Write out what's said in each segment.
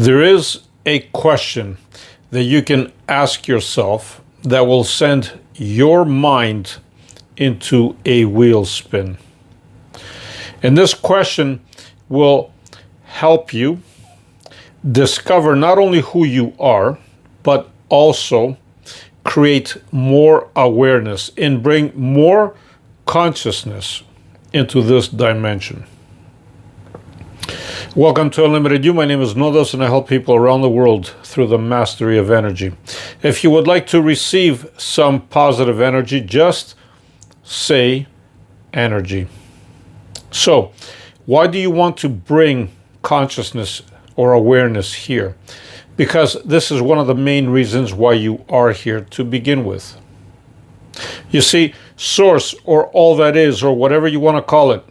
There is a question that you can ask yourself that will send your mind into a wheel spin. And this question will help you discover not only who you are, but also create more awareness and bring more consciousness into this dimension. Welcome to Unlimited You. My name is Nodos, and I help people around the world through the mastery of energy. If you would like to receive some positive energy, just say energy. So, why do you want to bring consciousness or awareness here? Because this is one of the main reasons why you are here to begin with. You see, Source, or all that is, or whatever you want to call it,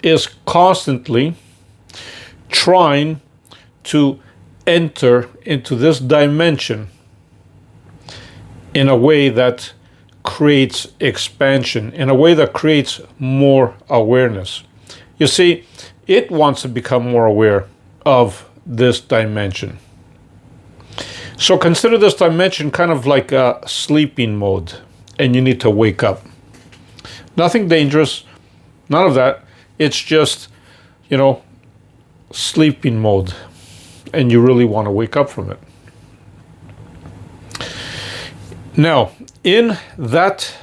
is constantly trying to enter into this dimension in a way that creates expansion, in a way that creates more awareness. You see, it wants to become more aware of this dimension. So consider this dimension kind of like a sleeping mode, and you need to wake up. Nothing dangerous, none of that. It's just, sleeping mode, and you really want to wake up from it. Now, in that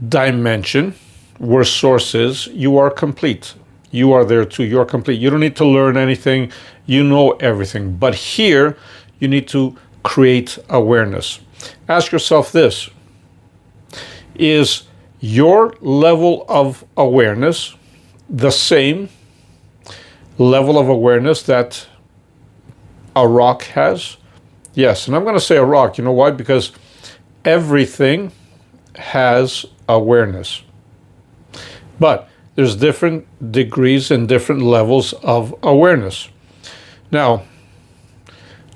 dimension where Source is, you are complete. You are there too. You're complete. You don't need to learn anything. You know everything. But here, you need to create awareness. Ask yourself this: is your level of awareness the same level of awareness that a rock has? Yes, and I'm going to say a rock. You know why? Because everything has awareness. But there's different degrees and different levels of awareness. Now,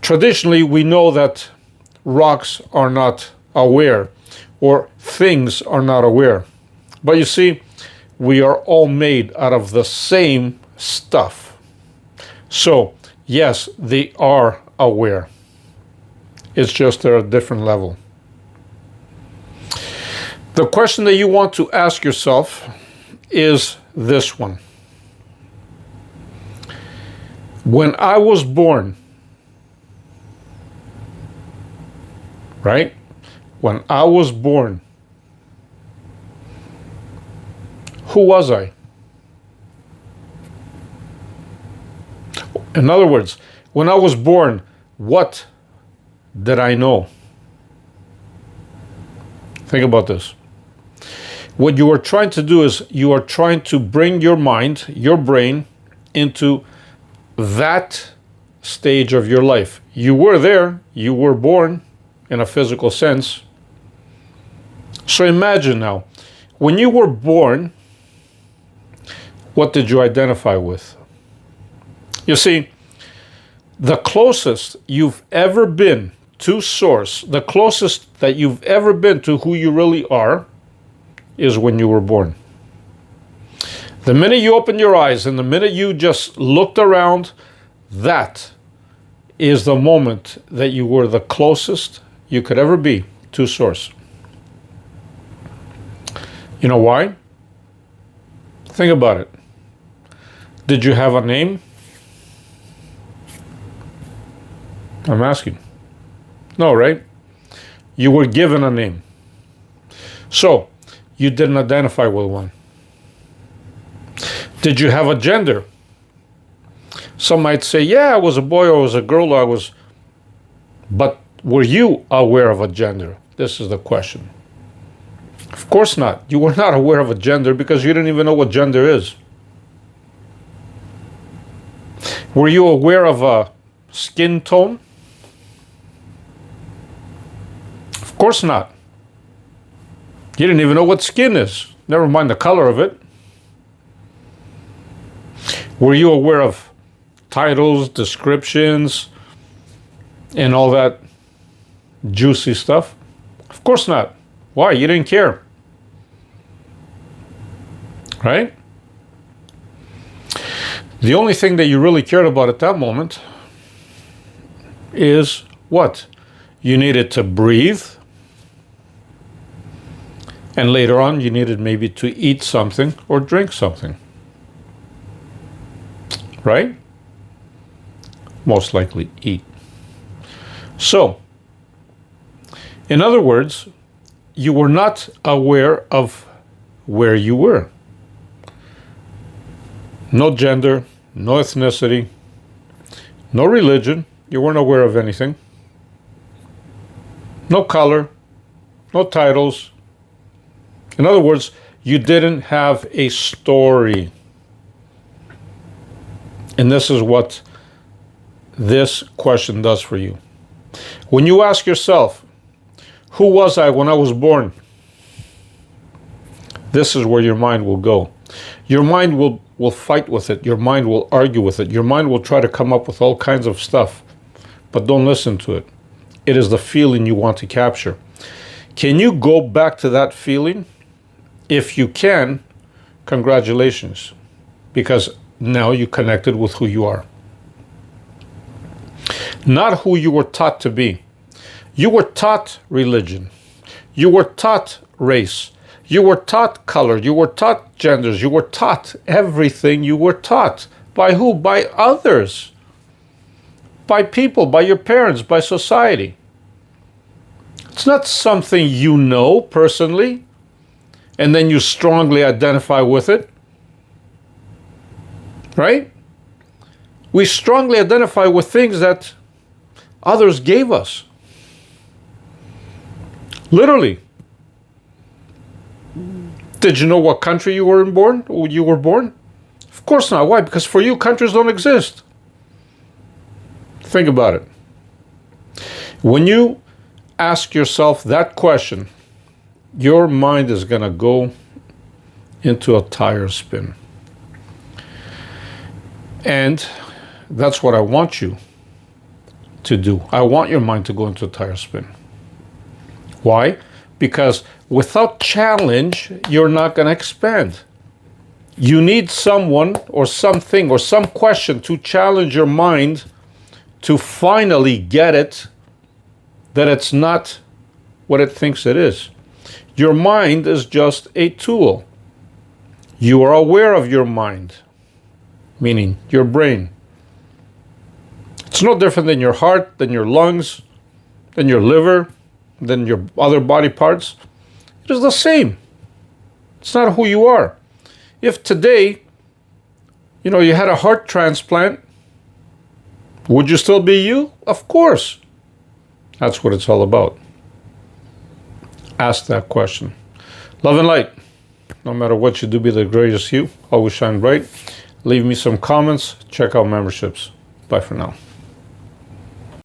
traditionally, we know that rocks are not aware, or things are not aware. But you see, we are all made out of the same stuff. So, yes, they are aware. It's just they're at a different level. The question that you want to ask yourself is this one. When I was born, right? When I was born, who was I? In other words, when I was born, what did I know? Think about this. What you are trying to do is you are trying to bring your mind, your brain, into that stage of your life. You were there, you were born in a physical sense. So imagine now, when you were born, what did you identify with? You see, the closest you've ever been to Source, the closest that you've ever been to who you really are, is when you were born. The minute you opened your eyes and the minute you just looked around, that is the moment that you were the closest you could ever be to Source. You know why? Think about it. Did you have a name? I'm asking. No, right? You were given a name. So, you didn't identify with one. Did you have a gender? Some might say, yeah, I was a boy or I was a girl, but were you aware of a gender? This is the question. Of course not. You were not aware of a gender because you didn't even know what gender is. Were you aware of a skin tone? Of course not. You didn't even know what skin is, never mind the color of it. Were you aware of titles, descriptions, and all that juicy stuff? Of course not. Why? You didn't care. Right? The only thing that you really cared about at that moment is what? You needed to breathe. And later on, you needed maybe to eat something or drink something. Right? Most likely eat. So, in other words, you were not aware of where you were. No gender, no ethnicity, no religion. You weren't aware of anything. No color, no titles. In other words, you didn't have a story. And this is what this question does for you. When you ask yourself, who was I when I was born? This is where your mind will go. Your mind will fight with it. Your mind will argue with it. Your mind will try to come up with all kinds of stuff. But don't listen to it. It is the feeling you want to capture. Can you go back to that feeling? If you can, congratulations. Because now you connected with who you are. Not who you were taught to be. You were taught religion. You were taught race. You were taught color. You were taught genders. You were taught everything you were taught. By who? By others. By people, by your parents, by society. It's not something you know personally, and then you strongly identify with it. Right? We strongly identify with things that others gave us. Literally. Did you know what country you were born? Of course not. Why? Because for you, countries don't exist. Think about it. When you ask yourself that question, your mind is going to go into a tire spin. And that's what I want you to do. I want your mind to go into a tire spin. Why? Because without challenge, you're not going to expand. You need someone or something or some question to challenge your mind to finally get it that it's not what it thinks it is. Your mind is just a tool. You are aware of your mind, meaning your brain. It's no different than your heart, than your lungs, than your liver, than your other body parts. It is the same. It's not who you are. If today, you had a heart transplant, would you still be you? Of course. That's what it's all about. Ask that question. Love and light. No matter what you do, be the greatest you. Always shine bright. Leave me some comments. Check out memberships. Bye for now.